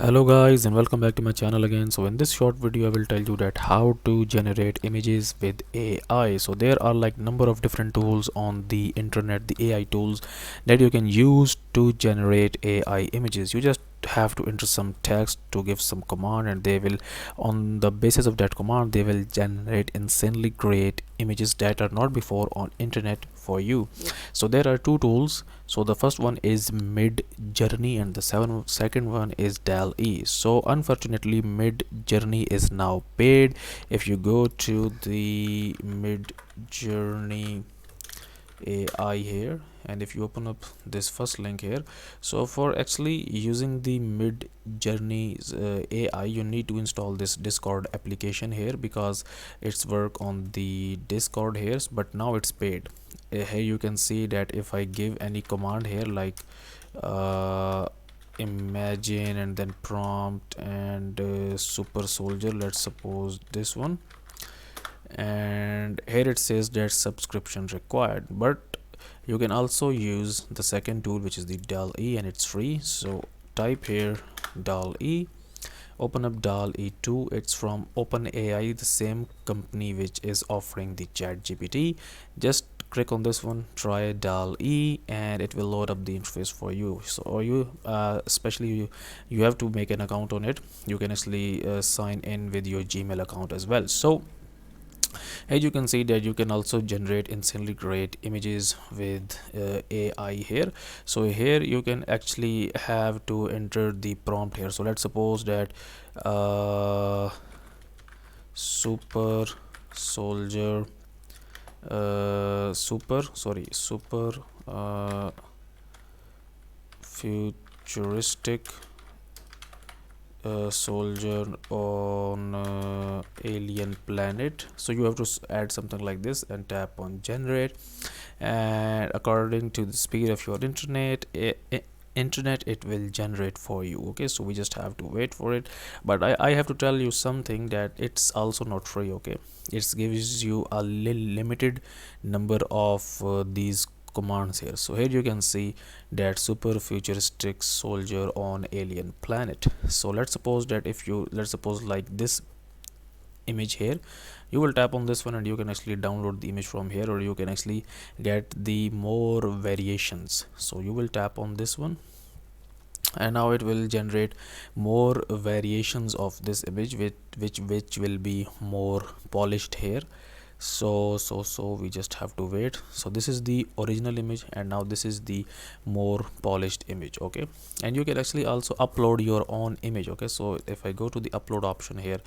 Hello guys and welcome back to my channel again. So in this short video I will tell you that how to generate images with AI. So there are like number of different tools on the internet, the AI tools that you can use to generate AI images. You just have to enter some text to give some command, and they will, on the basis of that command, they will generate insanely great images that are not before on internet for you. So there are two tools. So the first one is Mid Journey and the second one is DALL-E. So unfortunately Mid Journey is now paid. If you go to the Mid Journey AI here, and if you open up this first link here, so for actually using the Mid Journey's AI, you need to install this Discord application here because it's work on the Discord here, but now it's paid. Here you can see that if I give any command here like imagine and then prompt and super soldier, let's suppose this one, and here it says that subscription required, but you can also use the second tool, which is the DALL-E, and it's free. So type here DALL-E, open up DALL-E 2. It's from OpenAI, the same company which is offering the ChatGPT. Just click on this one, try DALL-E, and it will load up the interface for you. So or you especially you have to make an account on it. You can actually sign in with your Gmail account as well. So as you can see that you can also generate insanely great images with AI here. So here you can actually have to enter the prompt here. So let's suppose that super soldier super futuristic soldier on alien planet. So you have to add something like this and tap on generate, and according to the speed of your internet it will generate for you. Okay, so we just have to wait for it, but I have to tell you something, that it's also not free. Okay, it gives you a limited number of these commands here. So here you can see that super futuristic soldier on alien planet. So let's suppose that if you, let's suppose like this image here, you will tap on this one and you can actually download the image from here, or you can actually get the more variations. So you will tap on this one, and now it will generate more variations of this image which will be more polished here. So we just have to wait. So this is the original image, and now this is the more polished image. Okay, and you can actually also upload your own image. Okay, so if I go to the upload option here,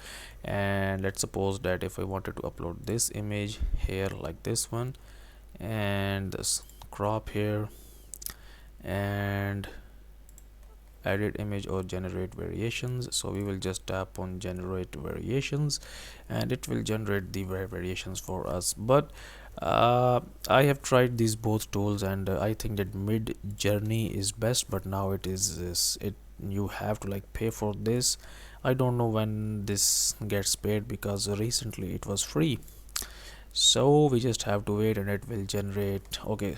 and let's suppose that if I wanted to upload this image here like this one, and this crop here, and edit image or generate variations. So we will just tap on generate variations, and it will generate the variations for us. But I have tried these both tools, and I think that Mid Journey is best, but now it is it you have to like pay for this. I don't know when this gets paid because recently it was free. So we just have to wait, and it will generate, okay,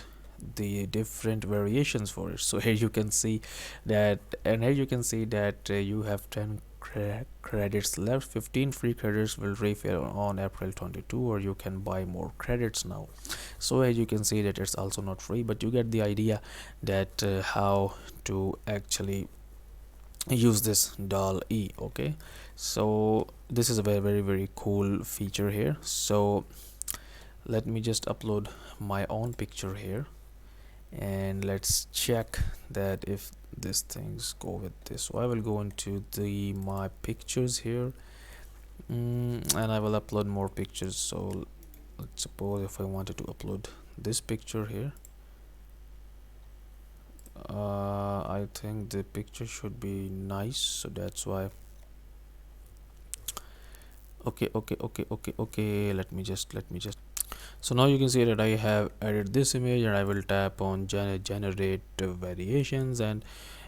the different variations for it. So here you can see that, and here you can see that you have 10 credits left. 15 free credits will refill on April 22, or you can buy more credits now. So as you can see that it's also not free, but you get the idea that how to actually use this DALL-E. Okay, so this is a very cool feature here. So let me just upload my own picture here, and let's check that if these things go with this. So I will go into the my pictures here, and I will upload more pictures. So let's suppose if I wanted to upload this picture here, I think the picture should be nice, so that's why. Okay, let me just so now you can see that I have added this image, and I will tap on generate variations, and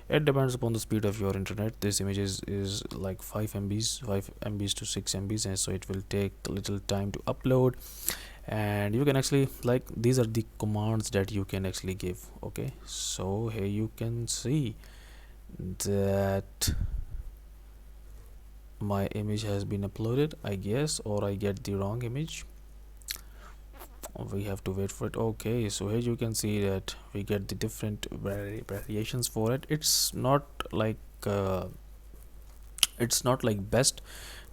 it depends upon the speed of your internet. This image is like 5 MBs to 6 MBs, and so it will take a little time to upload. And you can actually, like, these are the commands that you can actually give. Okay, so here you can see that my image has been uploaded, I guess, or I get the wrong image. We have to wait for it. Okay, so here you can see that we get the different variations for it. Uh, it's not like best,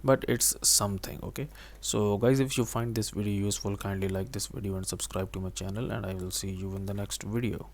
but it's something. Okay, so guys, if you find this video useful, kindly like this video and subscribe to my channel, and I will see you in the next video.